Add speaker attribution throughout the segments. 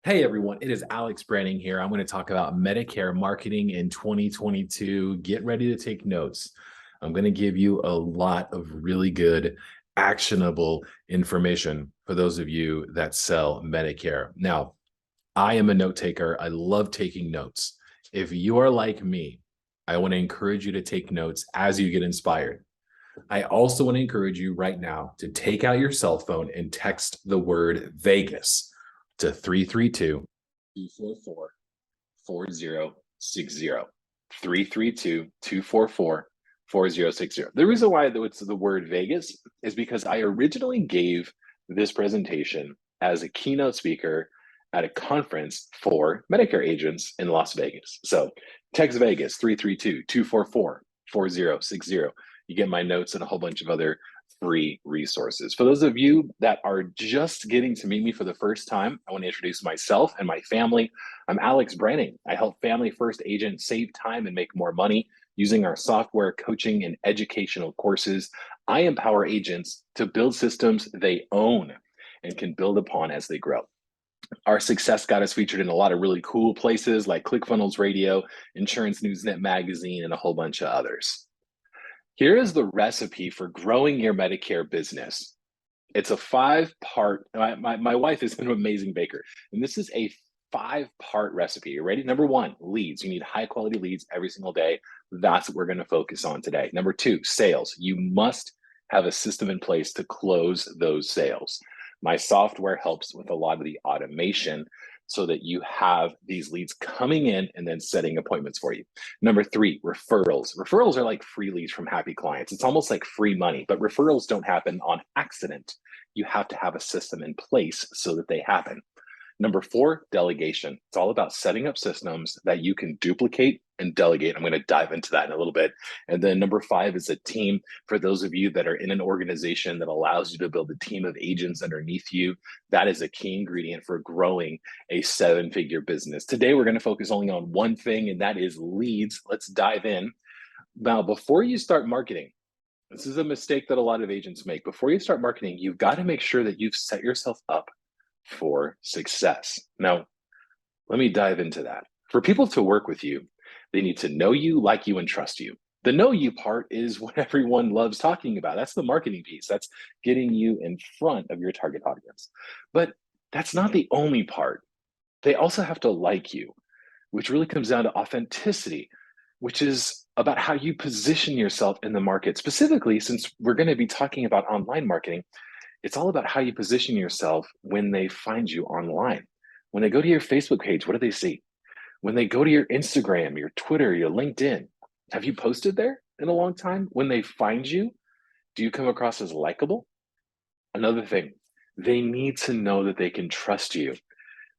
Speaker 1: Hey everyone, it is Alex Branning here. I'm going to talk about Medicare marketing in 2022. Get ready to take notes. I'm going to give you a lot of really good, actionable information for those of you that sell Medicare. Now, I am a note taker. I love taking notes. If you are like me, I want to encourage you to take notes as you get inspired. I also want to encourage you right now to take out your cell phone and text the word Vegas to 332 244 4060. 332 244 4060. The reason why it's the word Vegas is because I originally gave this presentation as a keynote speaker at a conference for Medicare agents in Las Vegas. So text Vegas 332 244 4060. You get my notes and a whole bunch of other free resources. For those of you that are just getting to meet me for the first time, I want to introduce myself and my family. I'm Alex Branning. I help family first agents save time and make more money using our software, coaching, and educational courses. I empower agents to build systems they own and can build upon as they grow. Our success got us featured in a lot of really cool places like ClickFunnels Radio, Insurance Newsnet Magazine, and a whole bunch of others. Here is the recipe for growing your Medicare business. It's a five-part, my wife is an amazing baker, and this is a five-part recipe. You ready? Number one, leads. You need high-quality leads every single day. That's what we're going to focus on today. Number two, sales. You must have a system in place to close those sales. My software helps with a lot of the automation so that you have these leads coming in and then setting appointments for you. Number three, referrals. Referrals are like free leads from happy clients. It's almost like free money, but referrals don't happen on accident. You have to have a system in place so that they happen. Number four, delegation. It's all about setting up systems that you can duplicate and delegate. I'm going to dive into that in a little bit. And then number five is a team. For those of you that are in an organization that allows you to build a team of agents underneath you, that is a key ingredient for growing a seven-figure business. Today, we're going to focus only on one thing, and that is leads. Let's dive in. Now, before you start marketing, this is a mistake that a lot of agents make. Before you start marketing, you've got to make sure that you've set yourself up for success. Now, let me dive into that. For people to work with you, they need to know you, like you, and trust you. The know you part is what everyone loves talking about. That's the marketing piece. That's getting you in front of your target audience. But that's not the only part. They also have to like you, which really comes down to authenticity, which is about how you position yourself in the market. Specifically, since we're going to be talking about online marketing, it's all about how you position yourself when they find you online. When they go to your Facebook page, what do they see? When they go to your Instagram, your Twitter, your LinkedIn, have you posted there in a long time? When they find you, do you come across as likable? Another thing, they need to know that they can trust you.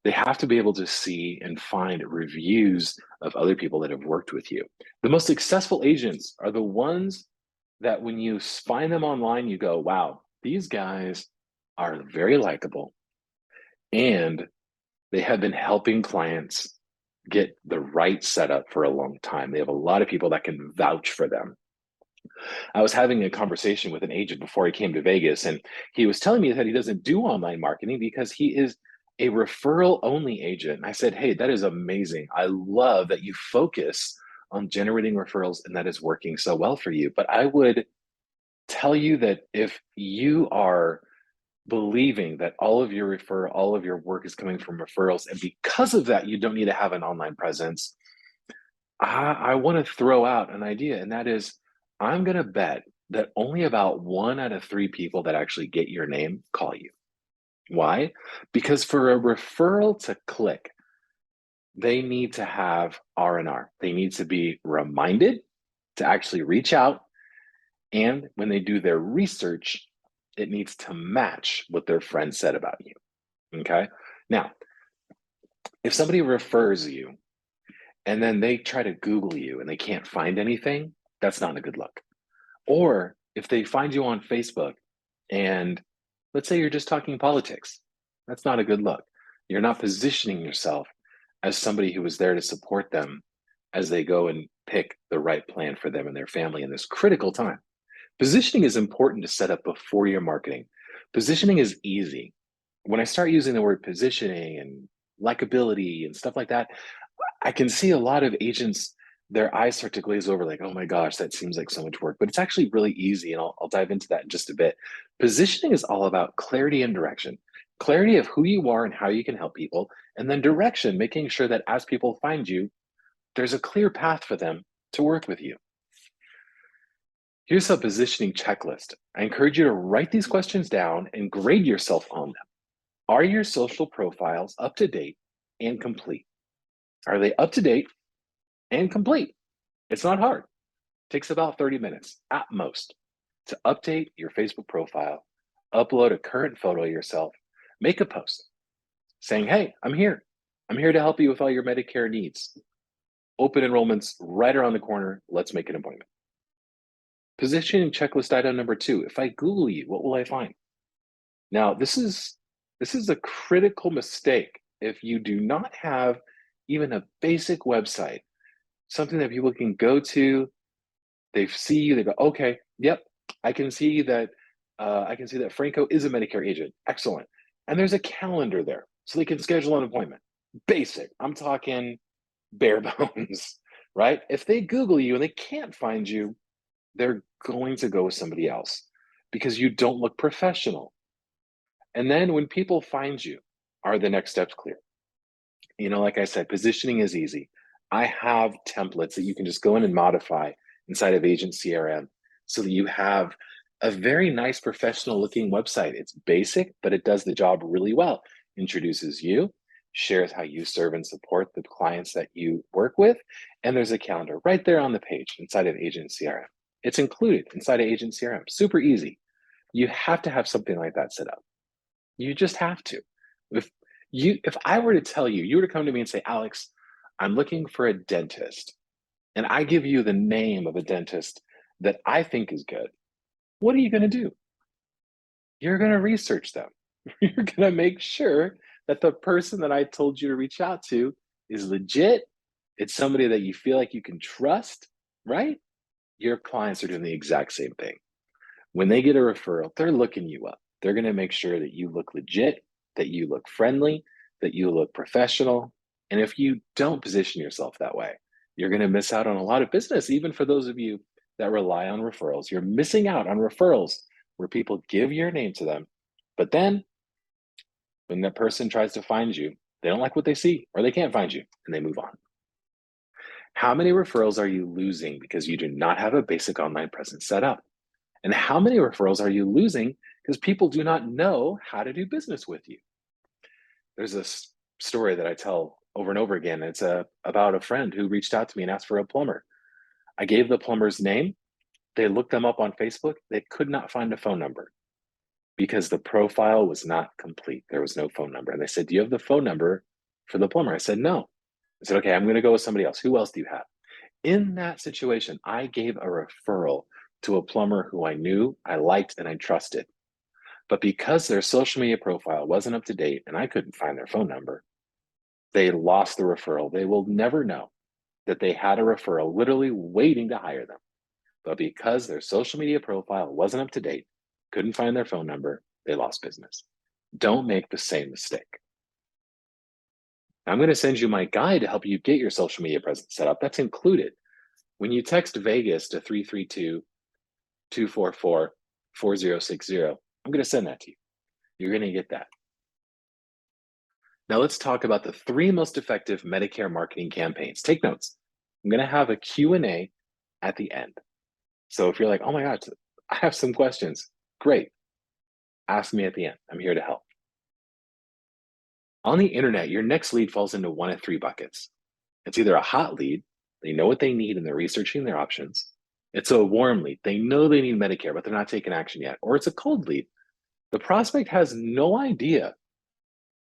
Speaker 1: They have to be able to see and find reviews of other people that have worked with you. The most successful agents are the ones that when you find them online, you go, wow, these guys are very likable and they have been helping clients get the right setup for a long time. They have a lot of people that can vouch for them. I was having a conversation with an agent before he came to Vegas, and he was telling me that he doesn't do online marketing because he is a referral only agent. And I said, hey, that is amazing. I love that you focus on generating referrals and that is working so well for you. But I would tell you that if you are believing that all of your work is coming from referrals, and because of that, you don't need to have an online presence, I want to throw out an idea, and that is I'm going to bet that only about 1 out of 3 people that actually get your name call you. Why? Because for a referral to click, they need to have R&R. They need to be reminded to actually reach out. And when they do their research, it needs to match what their friend said about you. Okay. Now, if somebody refers you and then they try to Google you and they can't find anything, that's not a good look. Or if they find you on Facebook and let's say you're just talking politics, that's not a good look. You're not positioning yourself as somebody who is there to support them as they go and pick the right plan for them and their family in this critical time. Positioning is important to set up before you're marketing. Positioning is easy. When I start using the word positioning and likability and stuff like that, I can see a lot of agents, their eyes start to glaze over like, oh my gosh, that seems like so much work. But it's actually really easy. And I'll dive into that in just a bit. Positioning is all about clarity and direction, clarity of who you are and how you can help people, and then direction, making sure that as people find you, there's a clear path for them to work with you. Here's a positioning checklist. I encourage you to write these questions down and grade yourself on them. Are your social profiles up to date and complete? Are they up to date and complete? It's not hard. It takes about 30 minutes at most to update your Facebook profile, upload a current photo of yourself, make a post saying, hey, I'm here. I'm here to help you with all your Medicare needs. Open enrollment's right around the corner. Let's make an appointment. Positioning checklist item number 2. If I Google you, what will I find? Now, this is a critical mistake if you do not have even a basic website, something that people can go to. They see you, they go, okay, yep, I can see that Franco is a Medicare agent. Excellent. And there's a calendar there, so they can schedule an appointment. Basic. I'm talking bare bones, right? If they Google you and they can't find you, they're going to go with somebody else because you don't look professional. And then when people find you, are the next steps clear? Like I said, positioning is easy. I have templates that you can just go in and modify inside of Agent CRM so that you have a very nice professional looking website. It's basic, but it does the job really well. Introduces you, shares how you serve and support the clients that you work with, and there's a calendar right there on the page inside of Agent CRM. It's included inside of Agent CRM. Super easy. You have to have something like that set up. You just have to. If I were to tell you, you were to come to me and say, Alex, I'm looking for a dentist, and I give you the name of a dentist that I think is good, what are you going to do? You're going to research them. You're going to make sure that the person that I told you to reach out to is legit. It's somebody that you feel like you can trust, right? Your clients are doing the exact same thing. When they get a referral, they're looking you up. They're going to make sure that you look legit, that you look friendly, that you look professional. And if you don't position yourself that way, you're going to miss out on a lot of business. Even for those of you that rely on referrals, you're missing out on referrals where people give your name to them. But then when that person tries to find you, they don't like what they see or they can't find you and they move on. How many referrals are you losing because you do not have a basic online presence set up? And how many referrals are you losing because people do not know how to do business with you? There's this story that I tell over and over again. It's about a friend who reached out to me and asked for a plumber. I gave the plumber's name. They looked them up on Facebook. They could not find a phone number because the profile was not complete. There was no phone number. And they said, do you have the phone number for the plumber? I said, no. I said, okay, I'm going to go with somebody else. Who else do you have? In that situation, I gave a referral to a plumber who I knew, I liked, and I trusted. But because their social media profile wasn't up to date and I couldn't find their phone number, they lost the referral. They will never know that they had a referral literally waiting to hire them. But because their social media profile wasn't up to date, couldn't find their phone number, they lost business. Don't make the same mistake. I'm going to send you my guide to help you get your social media presence set up. That's included. When you text Vegas to 332-244-4060, I'm going to send that to you. You're going to get that. Now let's talk about the 3 most effective Medicare marketing campaigns. Take notes. I'm going to have a Q&A at the end. So if you're like, oh my God, I have some questions, great. Ask me at the end. I'm here to help. On the internet, your next lead falls into one of 3 buckets. It's either a hot lead, they know what they need and they're researching their options. It's a warm lead. They know they need Medicare, but they're not taking action yet. Or it's a cold lead. The prospect has no idea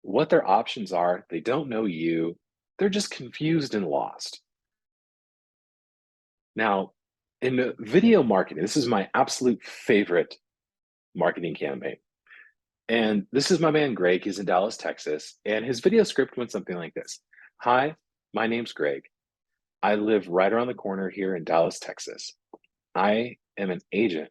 Speaker 1: what their options are. They don't know you. They're just confused and lost. Now, in video marketing, this is my absolute favorite marketing campaign. And this is my man, Greg. He's in Dallas, Texas. And his video script went something like this. Hi, my name's Greg. I live right around the corner here in Dallas, Texas. I am an agent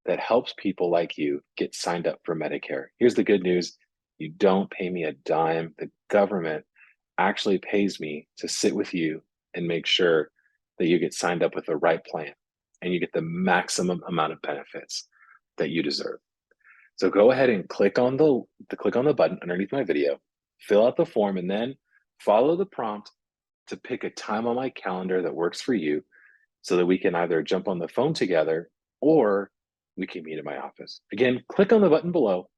Speaker 1: that helps people like you get signed up for Medicare. Here's the good news. You don't pay me a dime. The government actually pays me to sit with you and make sure that you get signed up with the right plan and you get the maximum amount of benefits that you deserve. So go ahead and click on the button underneath my video, fill out the form, and then follow the prompt to pick a time on my calendar that works for you so that we can either jump on the phone together or we can meet at my office. Again, click on the button below,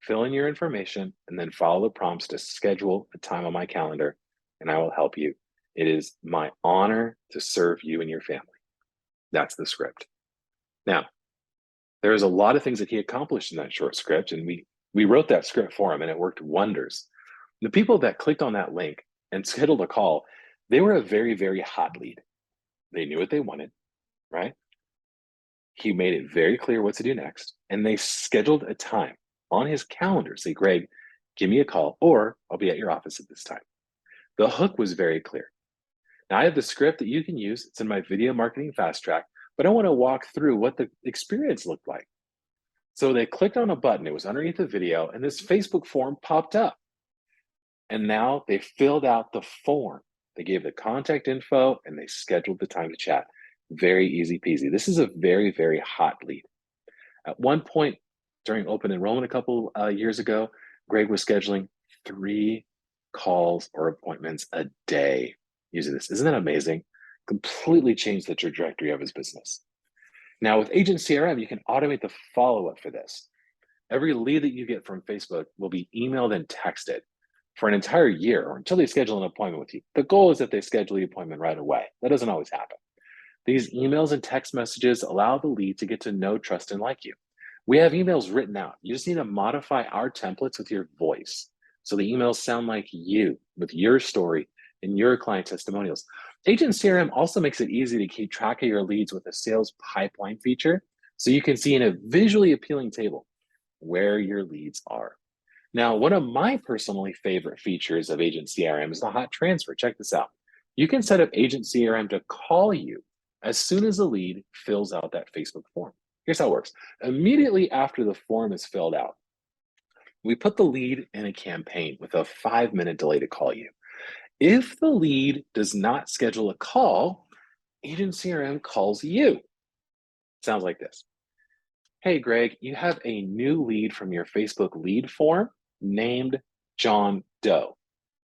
Speaker 1: fill in your information, and then follow the prompts to schedule a time on my calendar, and I will help you. It is my honor to serve you and your family. That's the script. Now, there's a lot of things that he accomplished in that short script, and we wrote that script for him, and it worked wonders. The people that clicked on that link and scheduled a call, they were a very, very hot lead. They knew what they wanted, right? He made it very clear what to do next, and they scheduled a time on his calendar. Say, Greg, give me a call, or I'll be at your office at this time. The hook was very clear. Now I have the script that you can use. It's in my video marketing fast track, but I want to walk through what the experience looked like. So they clicked on a button, it was underneath the video, and this Facebook form popped up. And now they filled out the form. They gave the contact info and they scheduled the time to chat. Very easy peasy. This is a very, very hot lead. At one point during open enrollment a couple years ago, Greg was scheduling 3 calls or appointments a day using this. Isn't that amazing? Completely changed the trajectory of his business. Now with Agent CRM, you can automate the follow-up for this. Every lead that you get from Facebook will be emailed and texted for an entire year or until they schedule an appointment with you. The goal is that they schedule the appointment right away. That doesn't always happen. These emails and text messages allow the lead to get to know, trust, and like you. We have emails written out. You just need to modify our templates with your voice so the emails sound like you with your story and your client testimonials. Agent CRM also makes it easy to keep track of your leads with a sales pipeline feature so you can see in a visually appealing table where your leads are. Now, one of my personally favorite features of Agent CRM is the hot transfer. Check this out. You can set up Agent CRM to call you as soon as the lead fills out that Facebook form. Here's how it works. Immediately after the form is filled out, we put the lead in a campaign with a 5-minute delay to call you. If the lead does not schedule a call, Agent CRM calls you. Sounds like this. Hey, Greg, you have a new lead from your Facebook lead form named John Doe.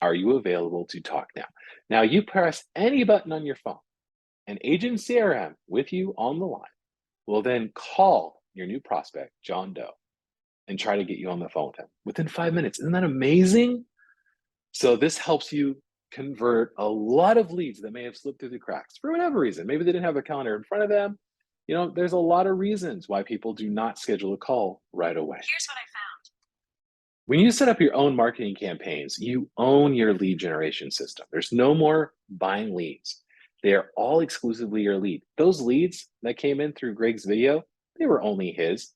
Speaker 1: Are you available to talk now? Now you press any button on your phone and Agent CRM with you on the line will then call your new prospect, John Doe, and try to get you on the phone with him within 5 minutes. Isn't that amazing? So this helps you convert a lot of leads that may have slipped through the cracks for whatever reason. Maybe they didn't have a calendar in front of them. You know, there's a lot of reasons why people do not schedule a call right away.
Speaker 2: Here's what I found.
Speaker 1: When you set up your own marketing campaigns, you own your lead generation system. There's no more buying leads. They are all exclusively your lead. Those leads that came in through Greg's video, they were only his.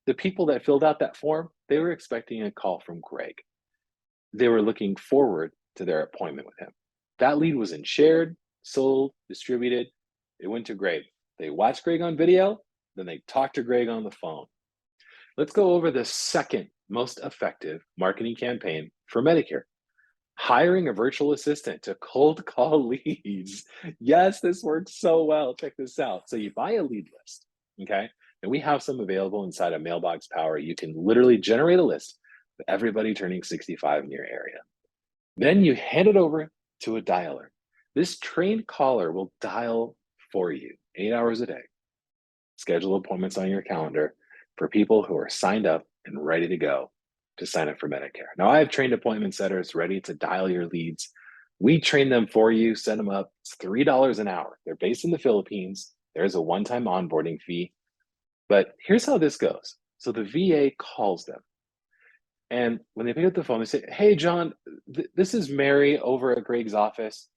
Speaker 1: The people that filled out that form, they were expecting a call from Greg. They were looking forward to their appointment with him. That lead wasn't shared, sold, distributed. It went to Greg. They watched Greg on video, then they talked to Greg on the phone. Let's go over the second most effective marketing campaign for Medicare. Hiring a virtual assistant to cold call leads. Yes, this works so well. Check this out. So you buy a lead list, okay? And we have some available inside of Mailbox Power. You can literally generate a list of everybody turning 65 in your area. Then you hand it over to a dialer. This trained caller will dial for you 8 hours a day. Schedule appointments on your calendar for people who are signed up and ready to go to sign up for Medicare. Now, I have trained appointment setters ready to dial your leads. We train them for you, set them up. It's $3 an hour. They're based in the Philippines. There's a one-time onboarding fee. But here's how this goes. So the VA calls them. And when they pick up the phone, they say, hey, John, this is Mary over at Greg's office.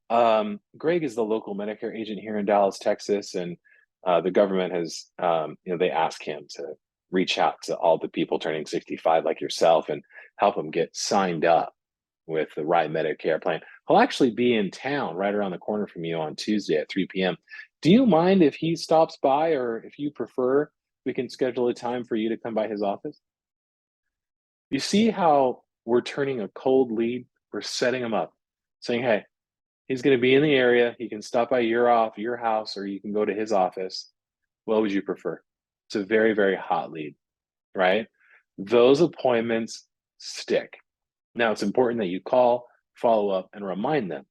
Speaker 1: Greg is the local Medicare agent here in Dallas, Texas. And the government has, they ask him to reach out to all the people turning 65 like yourself and help them get signed up with the right Medicare plan. He'll actually be in town right around the corner from you on Tuesday at 3 p.m. Do you mind if he stops by, or if you prefer, we can schedule a time for you to come by his office? You see how we're turning a cold lead? We're setting them up. saying, hey, he's going to be in the area. He can stop by your house, or you can go to his office. What would you prefer? It's a very, very hot lead, right? Those appointments stick. Now, it's important that you call, follow up, and remind them,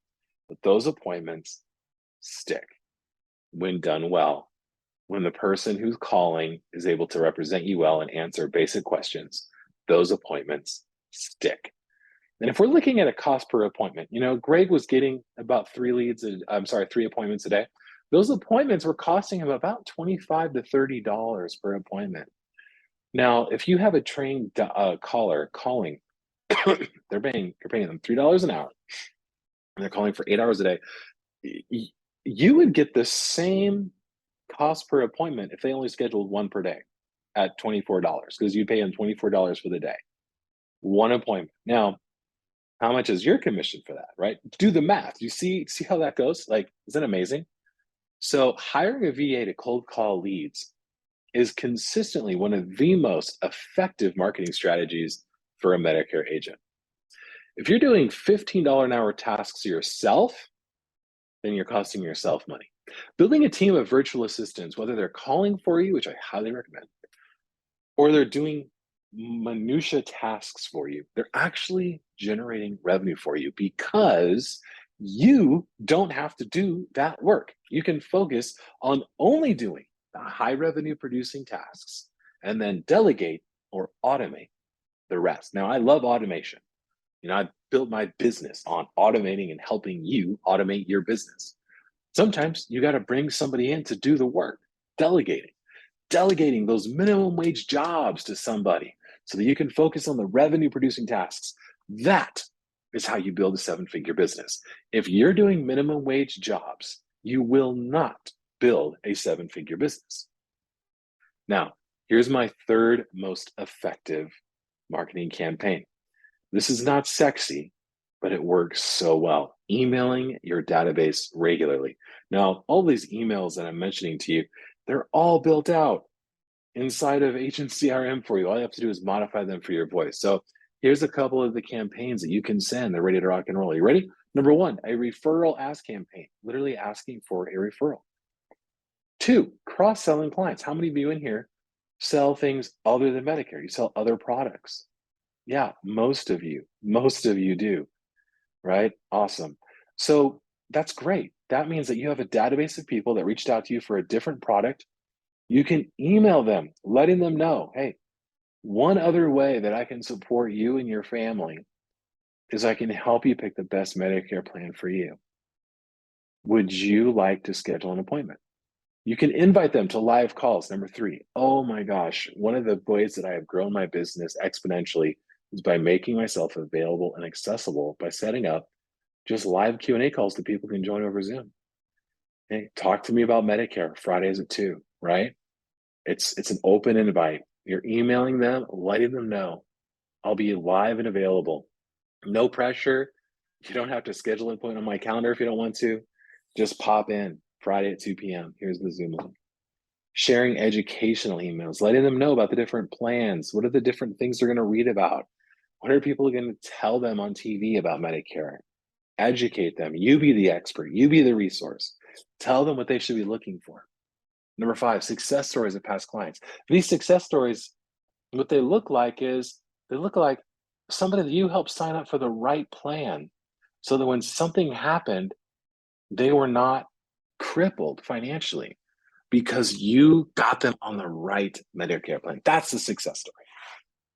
Speaker 1: but those appointments stick when done well. When the person who's calling is able to represent you well and answer basic questions, those appointments stick. And if we're looking at a cost per appointment, Greg was getting about three appointments a day. Those appointments were costing him about $25 to $30 per appointment. Now, if you have a trained caller calling, you're paying them $3 an hour, and they're calling for 8 hours a day, you would get the same cost per appointment if they only scheduled one per day at $24, because you pay them $24 for the day. One appointment. Now, how much is your commission for that, right? Do the math. You see how that goes? Like, isn't it amazing? So hiring a VA to cold call leads is consistently one of the most effective marketing strategies for a Medicare agent. If you're doing $15 an hour tasks yourself, then you're costing yourself money. Building a team of virtual assistants, whether they're calling for you, which I highly recommend, or they're doing minutia tasks for you, they're actually generating revenue for you because you don't have to do that work. You can focus on only doing the high revenue producing tasks and then delegate or automate the rest. Now, I love automation. I built my business on automating and helping you automate your business. Sometimes you got to bring somebody in to do the work, delegating those minimum wage jobs to somebody so that you can focus on the revenue producing tasks. That is how you build a seven-figure business. If you're doing minimum wage jobs, you will not build a seven-figure business. Now, here's my third most effective marketing campaign. This is not sexy, but it works so well. Emailing your database regularly. Now, all these emails that I'm mentioning to you, they're all built out inside of Agent CRM for you. All you have to do is modify them for your voice. So here's a couple of the campaigns that you can send. They're ready to rock and roll. Are you ready? Number one, a referral ask campaign, literally asking for a referral. 2, cross-selling clients. How many of you in here sell things other than Medicare? You sell other products. Yeah, most of you do, right? Awesome. So that's great. That means that you have a database of people that reached out to you for a different product. You can email them, letting them know, hey, one other way that I can support you and your family is I can help you pick the best Medicare plan for you. Would you like to schedule an appointment? You can invite them to live calls. Number 3, oh my gosh, one of the ways that I have grown my business exponentially is by making myself available and accessible by setting up just live Q&A calls that people can join over Zoom. Hey, talk to me about Medicare Fridays at 2, right? It's an open invite. You're emailing them, letting them know I'll be live and available. No pressure. You don't have to schedule an appointment on my calendar if you don't want to. Just pop in Friday at 2 p.m. Here's the Zoom link. Sharing educational emails, letting them know about the different plans. What are the different things they're going to read about? What are people going to tell them on TV about Medicare? Educate them. You be the expert. You be the resource. Tell them what they should be looking for. Number 5, success stories of past clients. These success stories, what they look like is they look like somebody that you helped sign up for the right plan so that when something happened, they were not crippled financially because you got them on the right Medicare plan. That's the success story.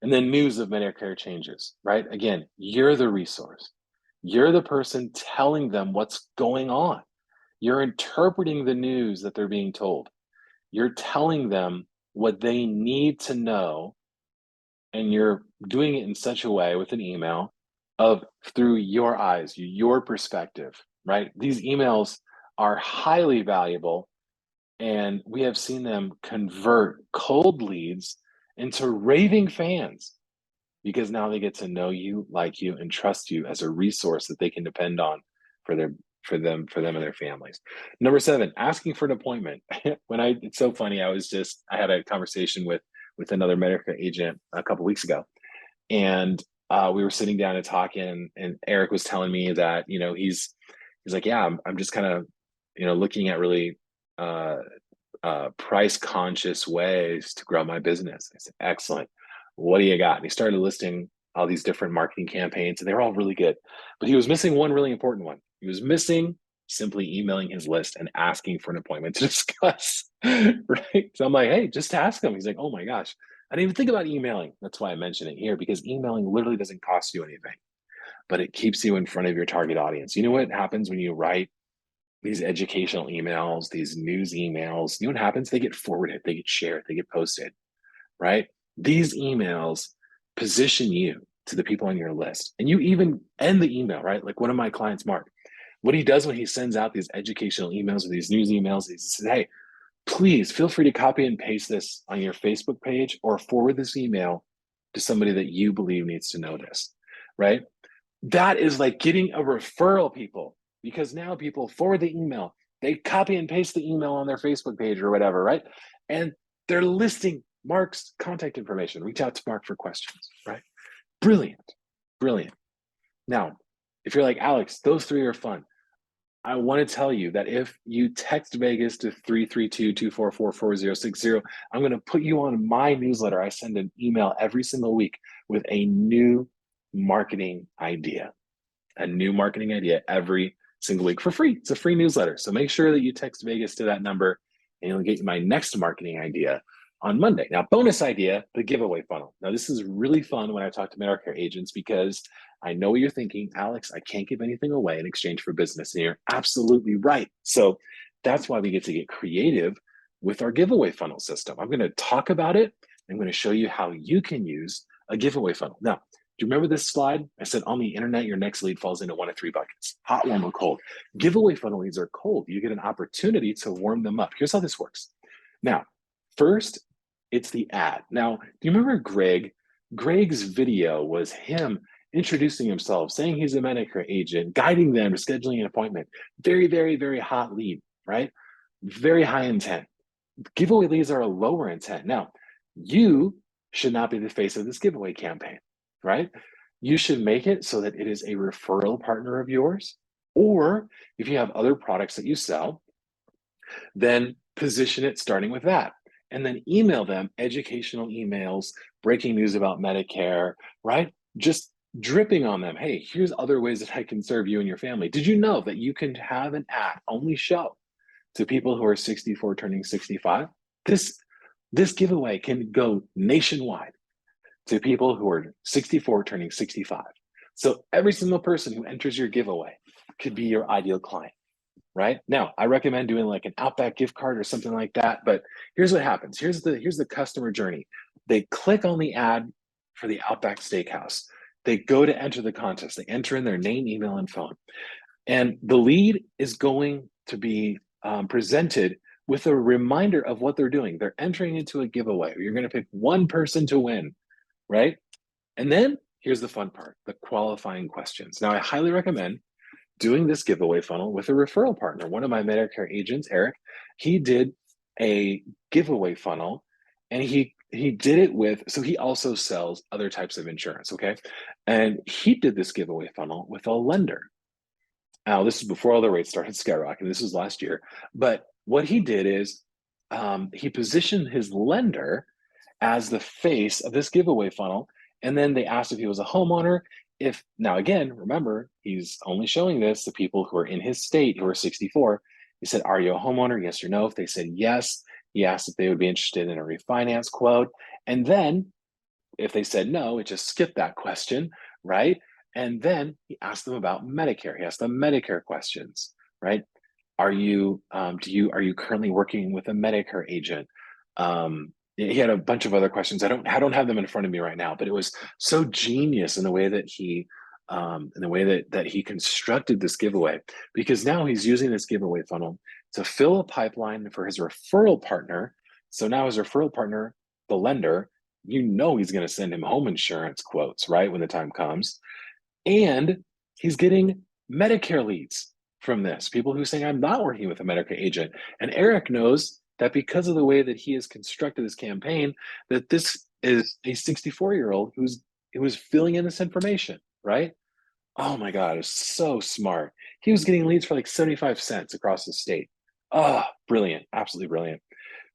Speaker 1: And then news of Medicare changes, right? Again, you're the resource. You're the person telling them what's going on. You're interpreting the news that they're being told. You're telling them what they need to know, and you're doing it in such a way with an email of through your eyes, your perspective, right? These emails are highly valuable, and we have seen them convert cold leads into raving fans because now they get to know you, like you, and trust you as a resource that they can depend on for them and their families. Number 7, asking for an appointment. It's so funny. I had a conversation with another Medicare agent a couple weeks ago, and we were sitting down and talking, and Eric was telling me that, he's like, yeah, I'm just kind of, looking at really uh, price conscious ways to grow my business. I said, excellent. What do you got? And he started listing all these different marketing campaigns, and they were all really good. But he was missing one really important one. He was missing simply emailing his list and asking for an appointment to discuss. Right. So I'm like, hey, just ask him. He's like, oh my gosh, I didn't even think about emailing. That's why I mention it here, because emailing literally doesn't cost you anything, but it keeps you in front of your target audience. You know what happens when you write these educational emails, these news emails? You know what happens? They get forwarded, they get shared, they get posted, right? These emails position you to the people on your list. And you even end the email, right? Like one of my clients, Mark, what he does when he sends out these educational emails or these news emails, he says, hey, please feel free to copy and paste this on your Facebook page or forward this email to somebody that you believe needs to know this, right? That is like getting a referral, people, because now people forward the email, they copy and paste the email on their Facebook page or whatever, right? And they're listing Mark's contact information. Reach out to Mark for questions, right? Brilliant, brilliant. Now, if you're like, Alex, those three are fun, I want to tell you that if you text Vegas to 332-244-4060, I'm going to put you on my newsletter. I send an email every single week with a new marketing idea, every single week for free. It's a free newsletter. So make sure that you text Vegas to that number and you'll get my next marketing idea on Monday. Now, bonus idea, the giveaway funnel. Now, this is really fun when I talk to Medicare agents, because I know what you're thinking, Alex, I can't give anything away in exchange for business. And you're absolutely right. So that's why we get to get creative with our giveaway funnel system. I'm going to talk about it. I'm going to show you how you can use a giveaway funnel. Now, do you remember this slide? I said on the internet, your next lead falls into one of three buckets: hot, warm, or cold. Giveaway funnel leads are cold. You get an opportunity to warm them up. Here's how this works. Now, first, it's the ad. Now, do you remember Greg? Greg's video was him introducing himself, saying he's a Medicare agent, guiding them to scheduling an appointment. Very, very, very hot lead, right? Very high intent. Giveaway leads are a lower intent. Now, you should not be the face of this giveaway campaign, right? You should make it so that it is a referral partner of yours, or if you have other products that you sell, then position it starting with that. And then email them educational emails, breaking news about Medicare, right? Just dripping on them. Hey, here's other ways that I can serve you and your family. Did you know that you can have an ad only show to people who are 64 turning 65? This giveaway can go nationwide to people who are 64 turning 65. So every single person who enters your giveaway could be your ideal client, right? Now, I recommend doing like an Outback gift card or something like that. But here's what happens. Here's the customer journey. They click on the ad for the Outback Steakhouse. They go to enter the contest. They enter in their name, email, and phone. And the lead is going to be presented with a reminder of what they're doing. They're entering into a giveaway. You're going to pick one person to win, right? And then here's the fun part, the qualifying questions. Now, I highly recommend doing this giveaway funnel with a referral partner. One of my Medicare agents, Eric, he did a giveaway funnel, and he did it with, so he also sells other types of insurance, okay? And he did this giveaway funnel with a lender. Now, this is before all the rates started skyrocketing. This was last year. But what he did is he positioned his lender as the face of this giveaway funnel. And then they asked if he was a homeowner. If now, again, remember, he's only showing this to people who are in his state who are 64. He said, are you a homeowner? Yes or no. If they said yes, he asked if they would be interested in a refinance quote. And then if they said no, it just skipped that question, right? And then he asked them about Medicare. He asked them Medicare questions, right? Are you currently working with a Medicare agent? He had a bunch of other questions. I don't have them in front of me right now, but it was so genius in the way that he that he constructed this giveaway, because now he's using this giveaway funnel to fill a pipeline for his referral partner. So now his referral partner, the lender, he's going to send him home insurance quotes, right, when the time comes. And he's getting Medicare leads from this, people who saying, I'm not working with a Medicare agent. And Eric knows that because of the way that he has constructed this campaign, that this is a 64-year-old who's It was filling in this information, right? Oh my God, it was so smart. He was getting leads for like 75 cents across the state. Oh, brilliant. Absolutely brilliant.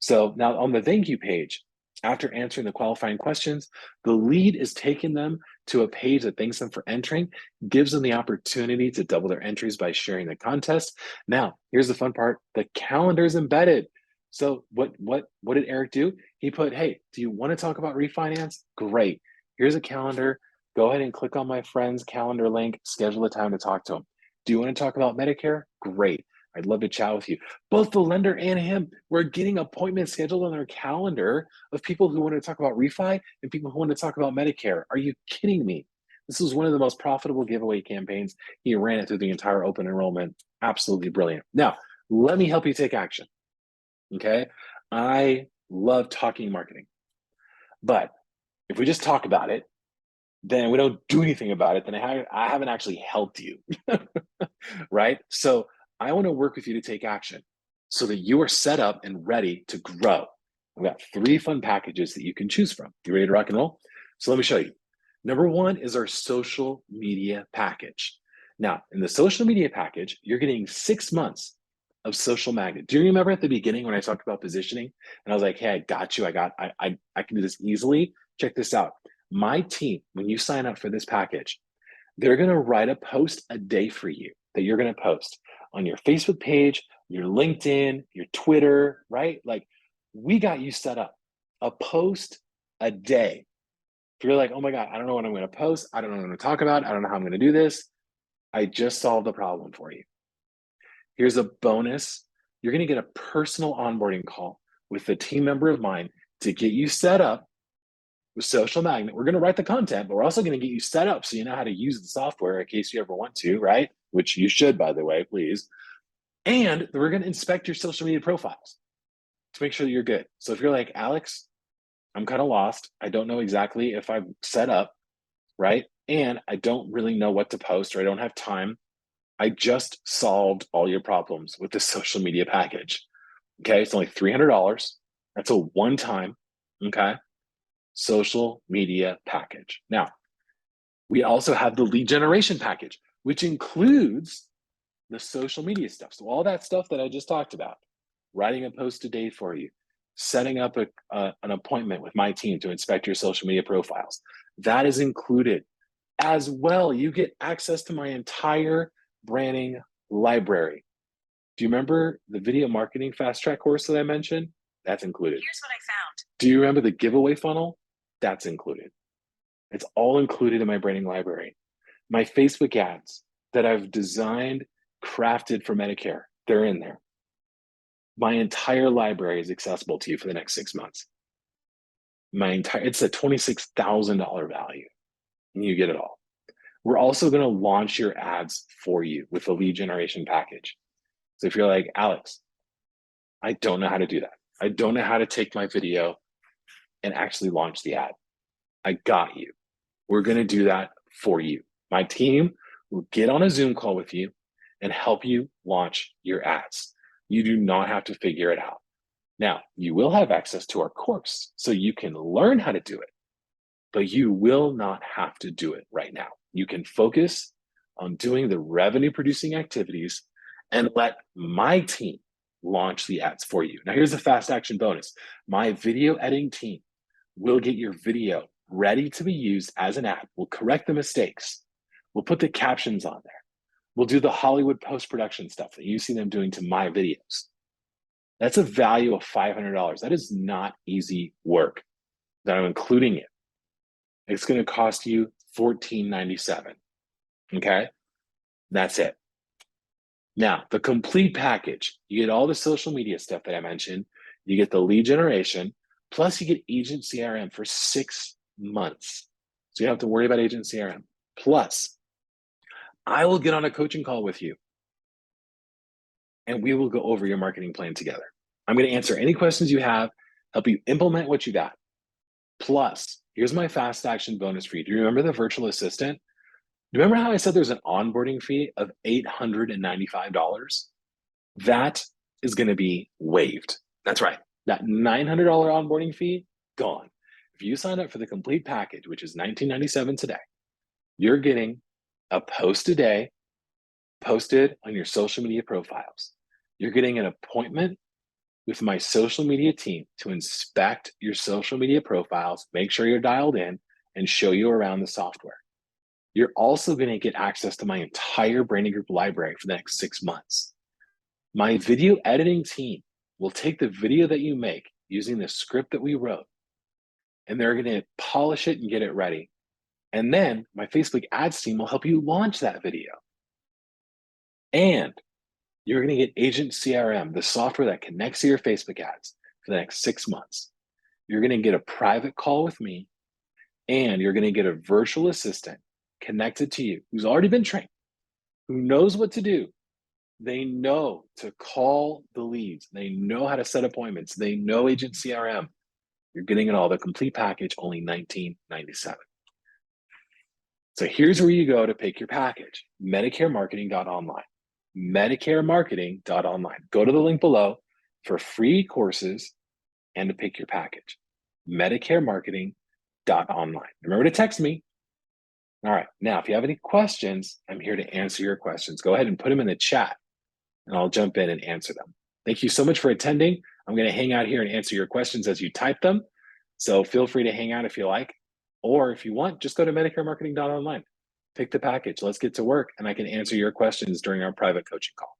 Speaker 1: So now on the thank you page, after answering the qualifying questions, the lead is taking them to a page that thanks them for entering, gives them the opportunity to double their entries by sharing the contest. Now, here's the fun part, the calendar is embedded. So what did Eric do? He put, hey, do you want to talk about refinance? Great. Here's a calendar. Go ahead and click on my friend's calendar link, schedule a time to talk to him. Do you want to talk about Medicare? Great. I'd love to chat with you. Both the lender and him were getting appointments scheduled on their calendar of people who want to talk about refi and people who want to talk about Medicare. Are you kidding me? This was one of the most profitable giveaway campaigns. He ran it through the entire open enrollment. Absolutely brilliant. Now, let me help you take action. Okay. I love talking marketing, but if we just talk about it, then we don't do anything about it, then I haven't actually helped you, right? So I want to work with you to take action so that you are set up and ready to grow. I've got 3 fun packages that you can choose from. You ready to rock and roll? So let me show you. Number 1 is our social media package. Now, in the social media package, you're getting 6 months of social magnet. Do you remember at the beginning when I talked about positioning and I was like, hey, I got you. I can do this easily. Check this out. My team, when you sign up for this package, they're going to write a post a day for you that you're going to post on your Facebook page, your LinkedIn, your Twitter, right? Like we got you set up a post a day. If you're like, oh my God, I don't know what I'm going to post. I don't know what I'm going to talk about. I don't know how I'm going to do this. I just solved the problem for you. Here's a bonus. You're going to get a personal onboarding call with a team member of mine to get you set up with Social Magnet. We're going to write the content, but we're also going to get you set up so you know how to use the software in case you ever want to, right? Which you should, by the way, please. And we're going to inspect your social media profiles to make sure that you're good. So if you're like, Alex, I'm kind of lost. I don't know exactly if I'm set up, right? And I don't really know what to post or I don't have time. I just solved all your problems with the social media package. Okay, it's only $300. That's a one-time, okay, social media package. Now, we also have the lead generation package, which includes the social media stuff. So all that stuff that I just talked about, writing a post a day for you, setting up an appointment with my team to inspect your social media profiles, that is included as well. You get access to my entire branding library. Do you remember the video marketing fast track course that I mentioned? That's included.
Speaker 2: Here's what I found.
Speaker 1: Do you remember the giveaway funnel? That's included. It's all included in my branding library. My Facebook ads that I've designed, crafted for Medicare, they're in there. My entire library is accessible to you for the next 6 months. It's a $26,000 value, and you get it all. We're also going to launch your ads for you with the lead generation package. So if you're like, Alex, I don't know how to do that. I don't know how to take my video and actually launch the ad. I got you. We're going to do that for you. My team will get on a Zoom call with you and help you launch your ads. You do not have to figure it out. Now, you will have access to our course, so you can learn how to do it, but you will not have to do it right now. You can focus on doing the revenue producing activities and let my team launch the ads for you. Now, here's the fast action bonus. My video editing team will get your video ready to be used as an ad. We'll correct the mistakes. We'll put the captions on there. We'll do the Hollywood post-production stuff that you see them doing to my videos. That's a value of $500. That is not easy work that I'm including it. It's going to cost you $14.97. Okay? That's it. Now, the complete package, you get all the social media stuff that I mentioned. You get the lead generation, plus you get Agent CRM for 6 months. So you don't have to worry about Agent CRM. Plus, I will get on a coaching call with you and we will go over your marketing plan together. I'm going to answer any questions you have, help you implement what you got. Plus, here's my fast action bonus for you. Do you remember the virtual assistant? Remember how I said there's an onboarding fee of $895? That is going to be waived. That's right. That $900 onboarding fee, gone. if you sign up for the complete package, which is $19.97 today, you're getting a post a day posted on your social media profiles. You're getting an appointment with my social media team to inspect your social media profiles, make sure you're dialed in, and show you around the software. You're also going to get access to my entire branding group library for the next 6 months. My video editing team will take the video that you make using the script that we wrote, and they're going to polish it and get it ready. And then my Facebook ads team will help you launch that video. And you're going to get Agent CRM, the software that connects to your Facebook ads for the next 6 months. You're going to get a private call with me, and you're going to get a virtual assistant connected to you who's already been trained, who knows what to do. They know to call the leads. They know how to set appointments. They know Agent CRM. You're getting it all, the complete package, only $19.97. So here's where you go to pick your package, medicaremarketing.online. medicaremarketing.online. Go to the link below for free courses and to pick your package, medicaremarketing.online. Remember to text me. All right, now if you have any questions, I'm here to answer your questions. Go ahead and put them in the chat and I'll jump in and answer them. Thank you so much for attending. I'm going to hang out here and answer your questions as you type them. So feel free to hang out if you like, or if you want, just go to medicaremarketing.online. Pick the package. Let's get to work and I can answer your questions during our private coaching call.